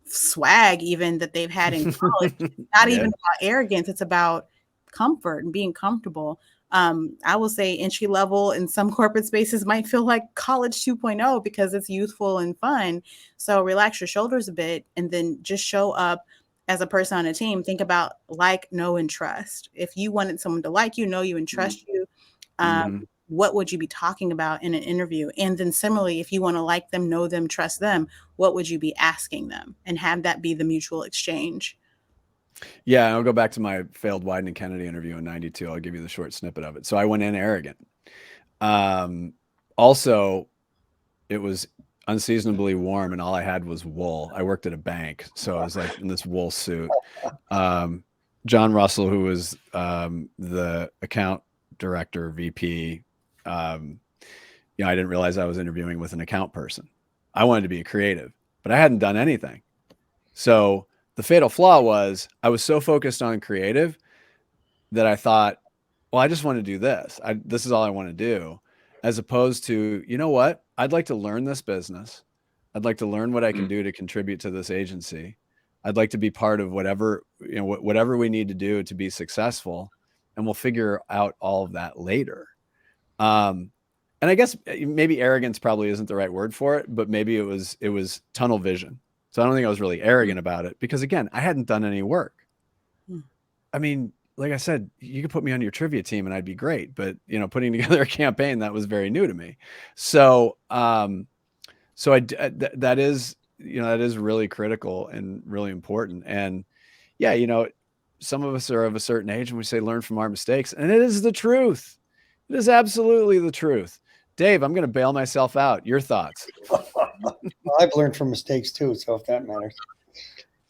swag even, that they've had in college. Not even about arrogance, it's about comfort and being comfortable. I will say entry level in some corporate spaces might feel like college 2.0 because it's youthful and fun. So relax your shoulders a bit and then just show up as a person on a team. Think about like, know, and trust. If you wanted someone to like you, know you, and trust you, what would you be talking about in an interview? And then similarly, if you want to like them, know them, trust them, what would you be asking them? And have that be the mutual exchange. Yeah, I'll go back to my failed Wyden and Kennedy interview in '92. I'll give you the short snippet of it. So I went in arrogant. Also, it was unseasonably warm and all I had was wool. I worked at a bank, so I was like in this wool suit. John Russell, who was the account director, VP, I didn't realize I was interviewing with an account person. I wanted to be a creative, but I hadn't done anything. So the fatal flaw was I was so focused on creative that I thought, well, I just want to do this. This is all I want to do, as opposed to, you know what? I'd like to learn this business. I'd like to learn what I can do to contribute to this agency. I'd like to be part of whatever we need to do to be successful, and we'll figure out all of that later. And I guess maybe arrogance probably isn't the right word for it, but maybe it was tunnel vision. So I don't think I was really arrogant about it because, again, I hadn't done any work. I mean, like I said, you could put me on your trivia team and I'd be great, but putting together a campaign, that was very new to me. So, that is really critical and really important. And yeah, some of us are of a certain age and we say, learn from our mistakes. And it is the truth. It is absolutely the truth. Dave, I'm going to bail myself out. Your thoughts? Well, I've learned from mistakes too, so if that matters.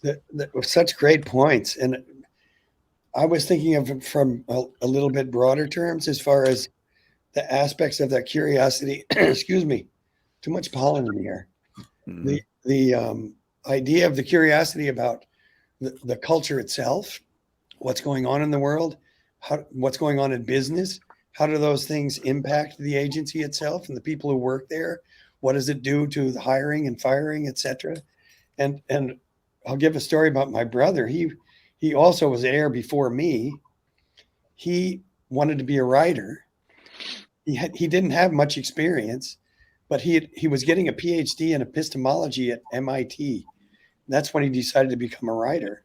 That were such great points. And I was thinking of it from a little bit broader terms as far as the aspects of that curiosity. Excuse me, too much pollen in the air. The idea of the curiosity about the culture itself, what's going on in the world, what's going on in business, how do those things impact the agency itself and the people who work there? What does it do to the hiring and firing, et cetera? And I'll give a story about my brother. He also was there before me. He wanted to be a writer. He didn't have much experience, but he was getting a PhD in epistemology at MIT. That's when he decided to become a writer.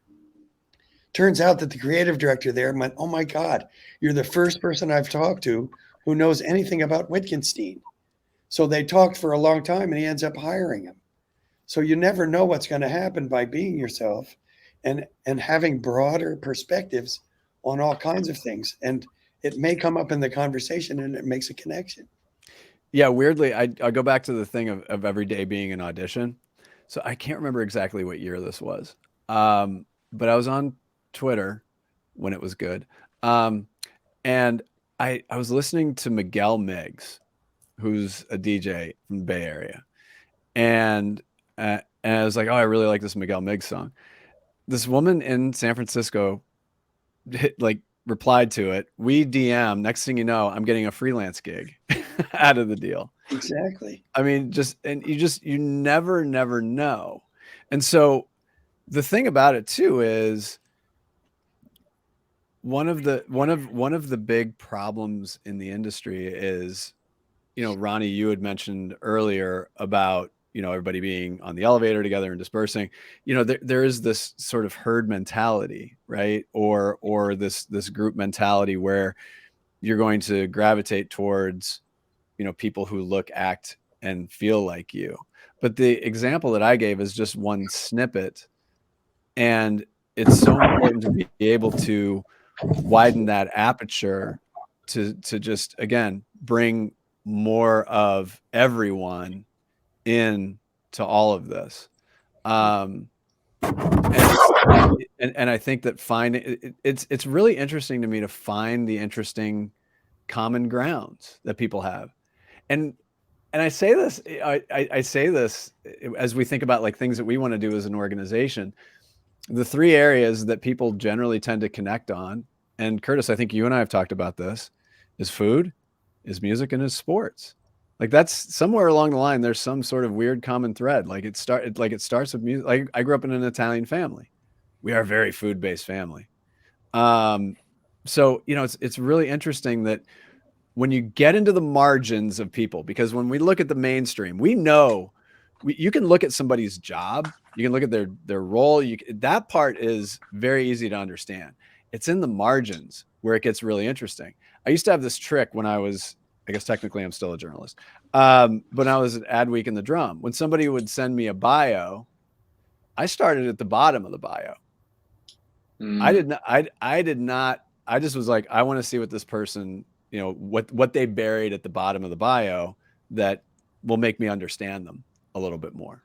Turns out that the creative director there went, "Oh my God, you're the first person I've talked to who knows anything about Wittgenstein." So they talked for a long time and he ends up hiring him. So you never know what's going to happen by being yourself and having broader perspectives on all kinds of things. And it may come up in the conversation and it makes a connection. Yeah, weirdly, I'll go back to the thing of every day being an audition. So I can't remember exactly what year this was, but I was on Twitter when it was good. And I was listening to Miguel Miggs, who's a DJ from the Bay Area. And I was like, oh, I really like this Miguel Miggs song. This woman in San Francisco replied to it. We DM, next thing you know, I'm getting a freelance gig out of the deal. Exactly. I mean, you never know. And so the thing about it too is one of the big problems in the industry is, Ronnie, you had mentioned earlier about, everybody being on the elevator together and dispersing. There is this sort of herd mentality, right? Or this group mentality where you're going to gravitate towards, people who look, act, and feel like you. But the example that I gave is just one snippet, and it's so important to be able to widen that aperture to just, again, bring more of everyone in to all of this. And I think that it's really interesting to me to find the interesting common grounds that people have. And I say this, I say this as we think about like things that we want to do as an organization. The three areas that people generally tend to connect on, and Curtis, I think you and I have talked about this, is food, is music, and is sports. Like that's somewhere along the line, there's some sort of weird common thread. Like it starts with music. Like I grew up in an Italian family. We are a very food-based family. So, it's really interesting that when you get into the margins of people, because when we look at the mainstream, we know you can look at somebody's job, you can look at their role. That part is very easy to understand. It's in the margins where it gets really interesting. I used to have this trick when I guess technically I'm still a journalist. But I was at Adweek in the Drum. When somebody would send me a bio, I started at the bottom of the bio. I did not. I just was like, I want to see what this person, what they buried at the bottom of the bio that will make me understand them a little bit more.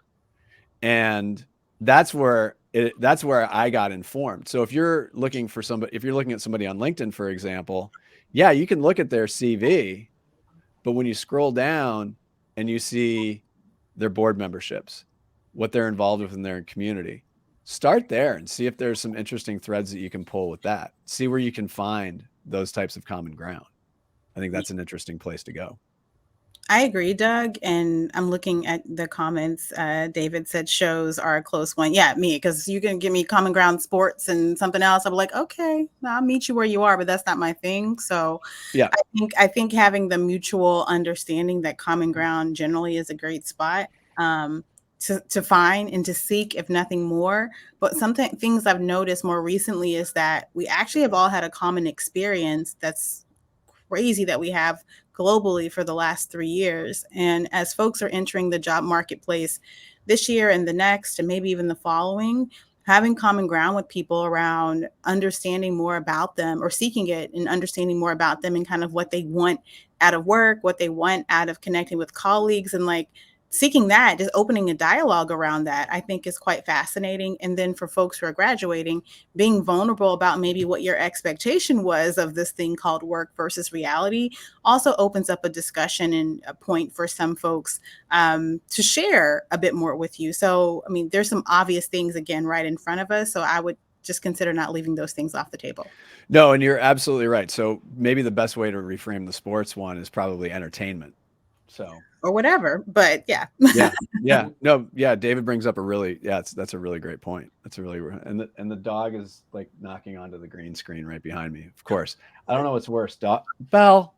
And that's where I got informed. So if you're looking at somebody on LinkedIn, for example, yeah, you can look at their CV, but when you scroll down and you see their board memberships, what they're involved with in their community, start there and see if there's some interesting threads that you can pull with that. See where you can find those types of common ground. I think that's an interesting place to go. I agree, Doug. And I'm looking at the comments. David said shows are a close one. Yeah, me, because you can give me common ground sports and something else. I'm like, okay, I'll meet you where you are, but that's not my thing. So yeah, I think having the mutual understanding that common ground generally is a great spot to find and to seek, if nothing more. But things I've noticed more recently is that we actually have all had a common experience that's crazy that we have globally for the last 3 years. And as folks are entering the job marketplace this year and the next, and maybe even the following, having common ground with people around understanding more about them, or seeking it and understanding more about them and kind of what they want out of work, what they want out of connecting with colleagues, and like seeking that, just opening a dialogue around that, I think is quite fascinating. And then for folks who are graduating, being vulnerable about maybe what your expectation was of this thing called work versus reality also opens up a discussion and a point for some folks to share a bit more with you. So, I mean, there's some obvious things, again, right in front of us. So I would just consider not leaving those things off the table. No, and you're absolutely right. So maybe the best way to reframe the sports one is probably entertainment. So, or whatever, but yeah. David brings up that's a really great point. That's a really, and the dog is like knocking onto the green screen right behind me. Of course, I don't know what's worse. Belle,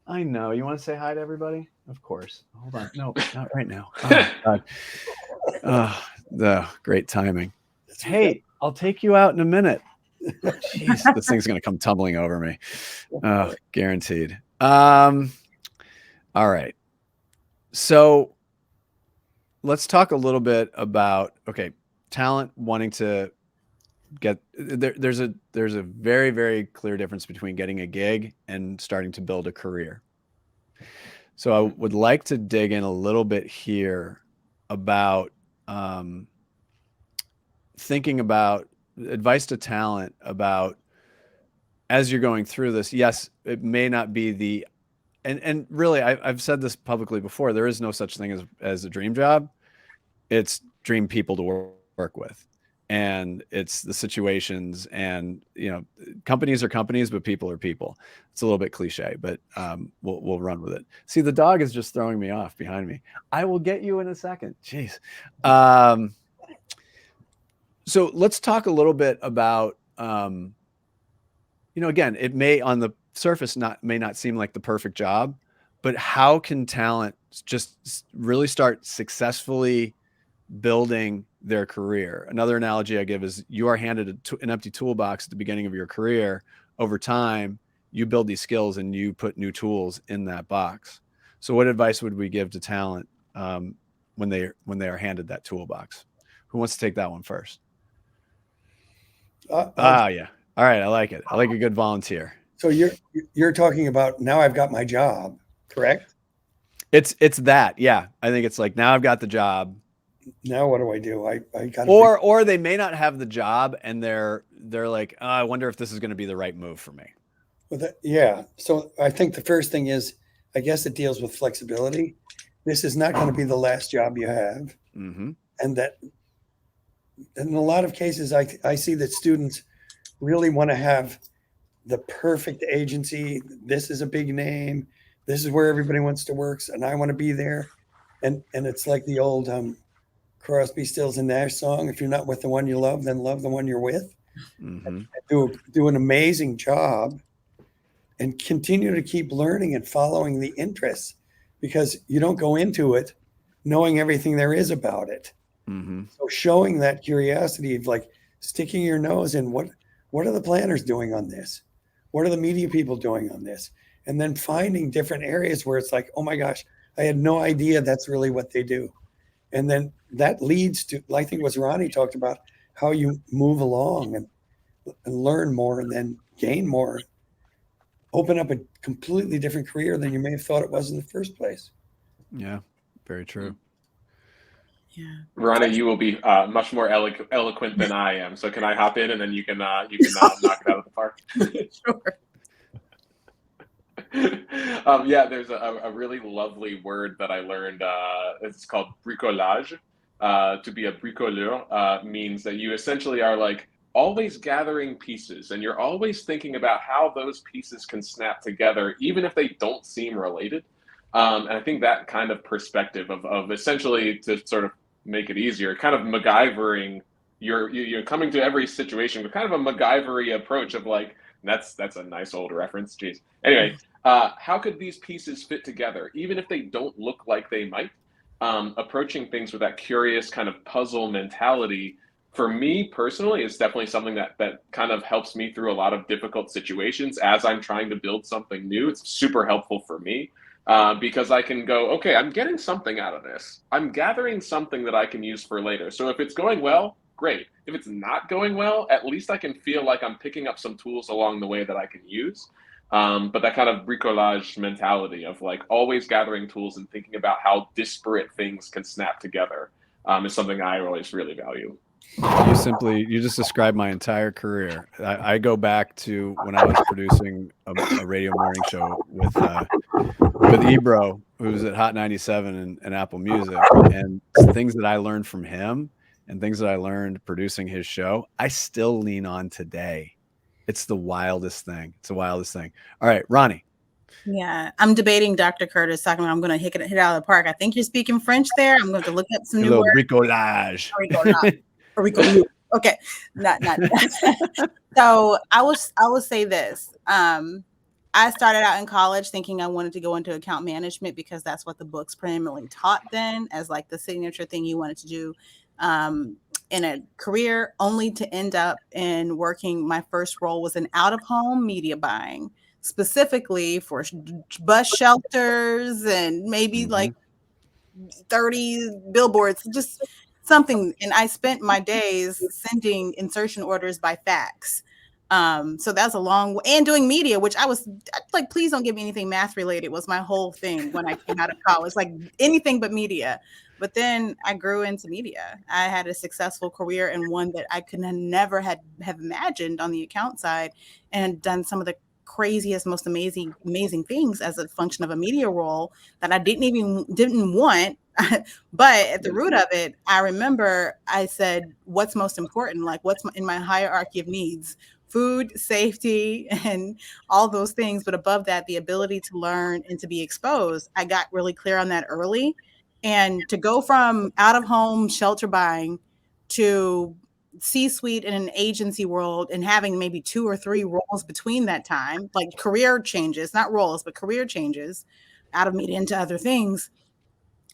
I know you want to say hi to everybody. Of course. Hold on. No, not right now. Oh, God. The great timing. Hey, I'll take you out in a minute. Jeez, this thing's going to come tumbling over me. Oh, guaranteed. All right. So let's talk a little bit about, talent wanting to get there. There's a very, very clear difference between getting a gig and starting to build a career. So I would like to dig in a little bit here about thinking about advice to talent about, as you're going through this. Yes, it may not be and really, I've said this publicly before, there is no such thing as a dream job. It's dream people to work with. And it's the situations, and, companies are companies, but people are people. It's a little bit cliche, but we'll run with it. See, the dog is just throwing me off behind me. I will get you in a second. Jeez. So let's talk a little bit about again, it may on the surface may not seem like the perfect job, but how can talent just really start successfully building their career? Another analogy I give is you are handed an empty toolbox at the beginning of your career. Over time, you build these skills and you put new tools in that box. So what advice would we give to talent when they are handed that toolbox? Who wants to take that one first? Yeah. All right. I like it. I like a good volunteer. So you're talking about now I've got my job, correct? It's that. Yeah. I think it's like, now I've got the job. Now what do I do? I got or they may not have the job and they're like, oh, I wonder if this is going to be the right move for me. Well, yeah. So I think the first thing is, I guess it deals with flexibility. This is not going to be the last job you have. Mm-hmm. And that in a lot of cases, I see that students really want to have the perfect agency. This is a big name. This is where everybody wants to work. And I want to be there. And it's like the old Crosby, Stills and Nash song. If you're not with the one you love, then love the one you're with. Mm-hmm. Do an amazing job and continue to keep learning and following the interests, because you don't go into it knowing everything there is about it. Mm-hmm. So showing that curiosity of like sticking your nose in what are the planners doing on this? What are the media people doing on this? And then finding different areas where it's like, oh my gosh, I had no idea that's really what they do. And then that leads to, I think what Ronnie talked about, how you move along and learn more and then gain more, open up a completely different career than you may have thought it was in the first place. Yeah, very true. Yeah, Ronnie, you will be much more eloquent than I am. So can I hop in and then you can knock it out of the park? Sure. Yeah, there's a really lovely word that I learned. It's called bricolage. To be a bricoleur means that you essentially are like always gathering pieces, and you're always thinking about how those pieces can snap together, even if they don't seem related. And I think that kind of perspective of essentially, to sort of make it easier, kind of MacGyvering, you're coming to every situation with kind of a MacGyvery approach of like, that's a nice old reference. Jeez. Anyway, how could these pieces fit together, even if they don't look like they might? Approaching things with that curious kind of puzzle mentality, for me personally, is definitely something that kind of helps me through a lot of difficult situations as I'm trying to build something new. It's super helpful for me because I can go, okay, I'm getting something out of this. I'm gathering something that I can use for later. So if it's going well, great. If it's not going well, at least I can feel like I'm picking up some tools along the way that I can use. But that kind of bricolage mentality of like always gathering tools and thinking about how disparate things can snap together is something I always really value. You just described my entire career. I go back to when I was producing a radio morning show with Ebro, who was at Hot 97 and Apple Music, and things that I learned from him and things that I learned producing his show, I still lean on today. It's the wildest thing. All right, Ronnie. Yeah, I'm debating Dr. Curtis talking about I'm going to hit it out of the park. I think you're speaking French there. I'm going to look up some new words. Bricolage. Okay, not. So I will say this. I started out in college thinking I wanted to go into account management because that's what the books primarily taught then, as like the signature thing you wanted to do in a career, only to end up in working. My first role was in out-of-home media buying, specifically for bus shelters and maybe like 30 billboards, just something. And I spent my days sending insertion orders by fax. So that's a long way, and doing media, which I was like, please don't give me anything math related, was my whole thing when I came out of college, like anything but media. But then I grew into media. I had a successful career and one that I could never have imagined on the account side, and done some of the craziest, most amazing things as a function of a media role that I didn't want. But at the root of it, I remember I said, what's most important? Like, what's in my hierarchy of needs? Food, safety, and all those things. But above that, the ability to learn and to be exposed. I got really clear on that early. And to go from out of home shelter buying to C-suite in an agency world and having maybe 2 or 3 roles between that time, like career changes, not roles, but career changes out of media into other things,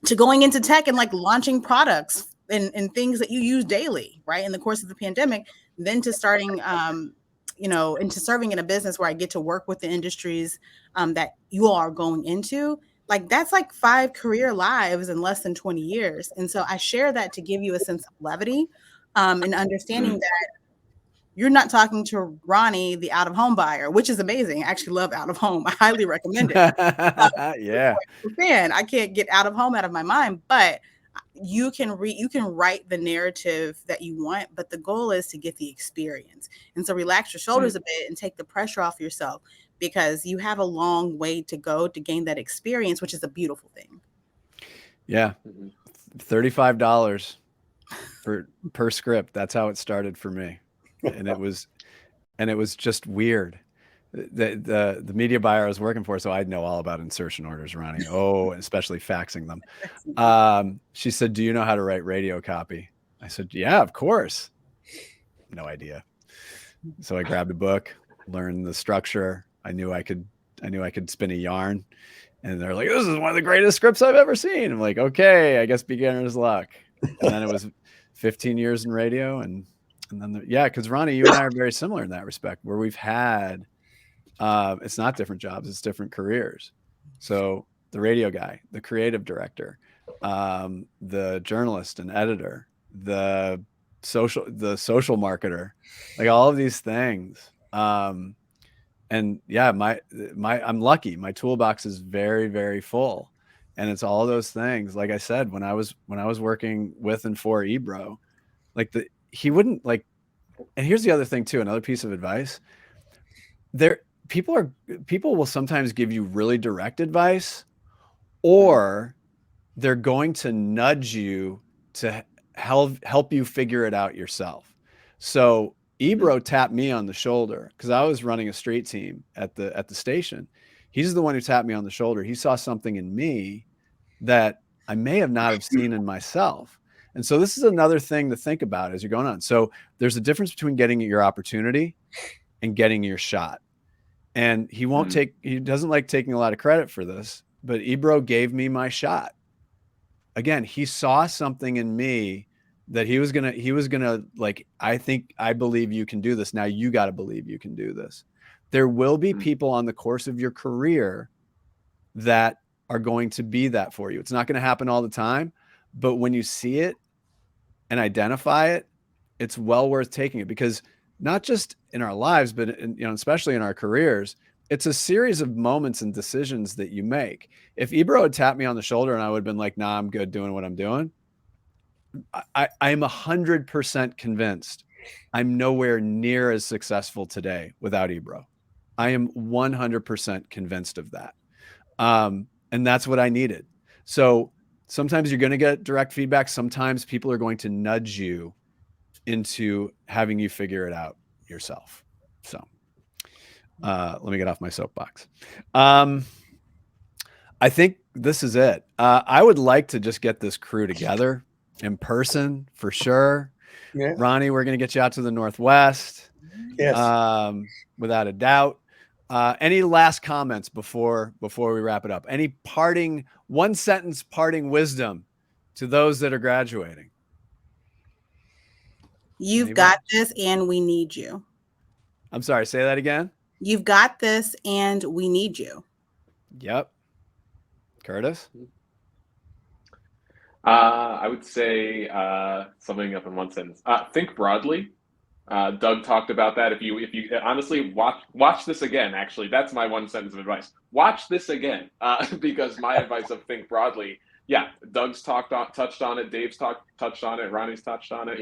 to going into tech and like launching products and things that you use daily, right? In the course of the pandemic, then to starting, into serving in a business where I get to work with the industries that you all are going into. Like that's like 5 career lives in less than 20 years. And so I share that to give you a sense of levity and understanding that you're not talking to Ronnie, the out of home buyer, which is amazing. I actually love out of home. I highly recommend it. Yeah. Fan, I can't get out of home out of my mind, but you can write the narrative that you want, but the goal is to get the experience. And so relax your shoulders a bit and take the pressure off yourself, because you have a long way to go to gain that experience, which is a beautiful thing. Yeah. $35 per script. That's how it started for me. And it was just weird. The media buyer I was working for, so I'd know all about insertion orders, Ronnie. Oh, especially faxing them. She said, "Do you know how to write radio copy?" I said, "Yeah, of course." No idea. So I grabbed a book, learned the structure. I knew I could spin a yarn. And they're like, "This is one of the greatest scripts I've ever seen." I'm like, "Okay, I guess beginner's luck." And then it was 15 years in radio. And then, because Ronnie, you and I are very similar in that respect, where we've had, it's not different jobs, it's different careers. So the radio guy, the creative director, the journalist and editor, the social marketer, like all of these things. And yeah, I'm lucky. My toolbox is very, very full, and it's all those things. Like I said, when I was working with and for Ebro, like he wouldn't like, and here's the other thing too, another piece of advice. People will sometimes give you really direct advice, or they're going to nudge you to help you figure it out yourself. So Ebro tapped me on the shoulder because I was running a street team at the station. He's the one who tapped me on the shoulder. He saw something in me that I may have not have seen in myself. And so this is another thing to think about as you're going on. So there's a difference between getting your opportunity and getting your shot. And he doesn't like taking a lot of credit for this, but Ebro gave me my shot. Again, he saw something in me that he was gonna like, I believe you can do this. Now you got to believe you can do this. There will be people on the course of your career that are going to be that for you. It's not going to happen all the time, but when you see it and identify it, it's well worth taking it, because not just in our lives, but especially in our careers, it's a series of moments and decisions that you make. If Ebro had tapped me on the shoulder and I would have been like, "Nah, I'm good doing what I'm doing," I am 100% convinced I'm nowhere near as successful today without Ebro. I am 100% convinced of that. And that's what I needed. So sometimes you're going to get direct feedback. Sometimes people are going to nudge you into having you figure it out yourself. So let me get off my soapbox. I think this is it. I would like to just get this crew together in person for sure. Yeah. Ronnie, we're going to get you out to the Northwest. Yes. Without a doubt. Any last comments before we wrap it up? Any one sentence parting wisdom to those that are graduating? You've got this and we need you. I'm sorry, say that again. You've got this and we need you. Yep. Curtis? I would say summing up in one sentence. Think broadly. Doug talked about that. If you honestly watch this again, actually, that's my one sentence of advice. Watch this again, because my advice of think broadly. Yeah, Doug's touched on it. Dave's touched on it. Ronnie's touched on it.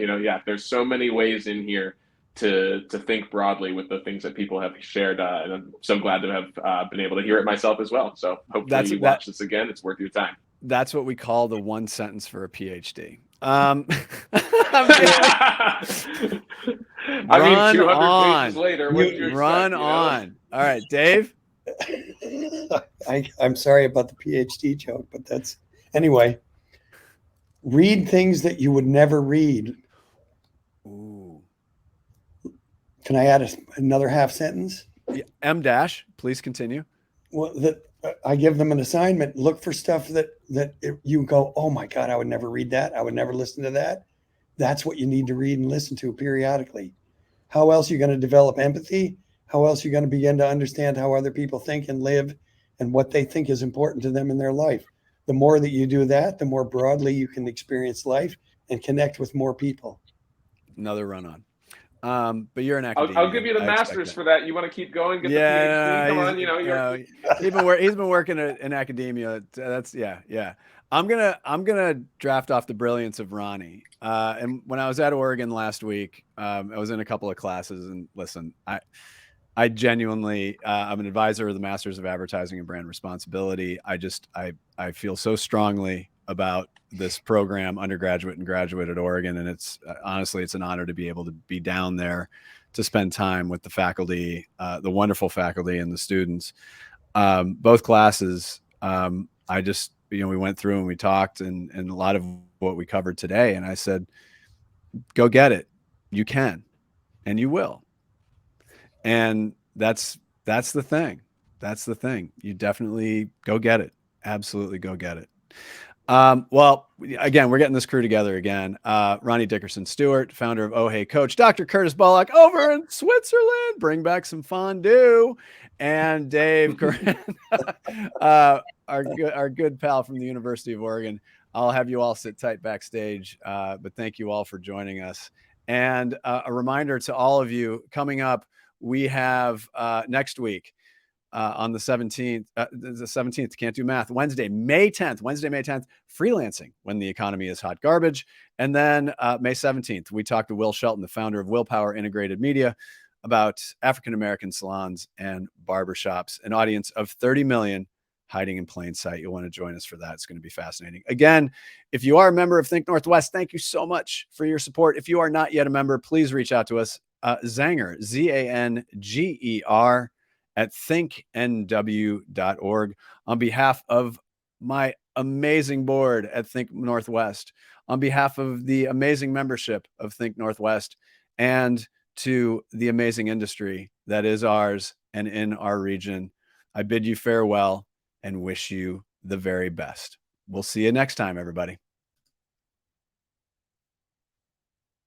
There's so many ways in here to think broadly with the things that people have shared, and I'm so glad to have been able to hear it myself as well. So hopefully you watch this again. It's worth your time. That's what we call the one sentence for a PhD. I mean, 200 pages later, what do you run expect, on. All right, Dave. I'm sorry about the PhD joke, but that's anyway. Read things that you would never read. Ooh. Can I add another half sentence? Yeah, M dash, please continue. Well, that I give them an assignment. Look for stuff that you go, oh my God, I would never read that. I would never listen to that. That's what you need to read and listen to periodically. How else are you going to develop empathy? How else are you going to begin to understand how other people think and live and what they think is important to them in their life? The more that you do that, the more broadly you can experience life and connect with more people. Another run on. But you're an academic. I'll give you the master's for that. You want to keep going? Get the PhD? Come on, he's been working in academia. That's yeah. I'm gonna draft off the brilliance of Ronnie. And when I was at Oregon last week, I was in a couple of classes, and listen, I genuinely, I'm an advisor of the Masters of Advertising and Brand Responsibility. I feel so strongly about this program, undergraduate and graduate at Oregon. And it's honestly, it's an honor to be able to be down there to spend time with the faculty, the wonderful faculty and the students. Both classes, we went through and we talked and a lot of what we covered today. And I said, go get it. You can, and you will. And that's the thing. That's the thing. You definitely go get it. Absolutely go get it. Well, again, we're getting this crew together again. Ronnie Dickerson Stewart, founder of OhHeyCoach, Dr. Curtis Bullock over in Switzerland, bring back some fondue, and Dave Koranda, our good pal from the University of Oregon. I'll have you all sit tight backstage, but thank you all for joining us. And a reminder to all of you, coming up, we have next week, on the 17th, can't do math, Wednesday, May 10th, freelancing when the economy is hot garbage. And then May 17th, we talked to Will Shelton, the founder of Willpower Integrated Media, about African-American salons and barbershops, an audience of 30 million hiding in plain sight. You'll want to join us for that. It's going to be fascinating. Again, if you are a member of Think Northwest, thank you so much for your support. If you are not yet a member, please reach out to us. Zanger, Zanger, at thinknw.org. On behalf of my amazing board at Think Northwest, on behalf of the amazing membership of Think Northwest, and to the amazing industry that is ours and in our region, I bid you farewell and wish you the very best. We'll see you next time, everybody.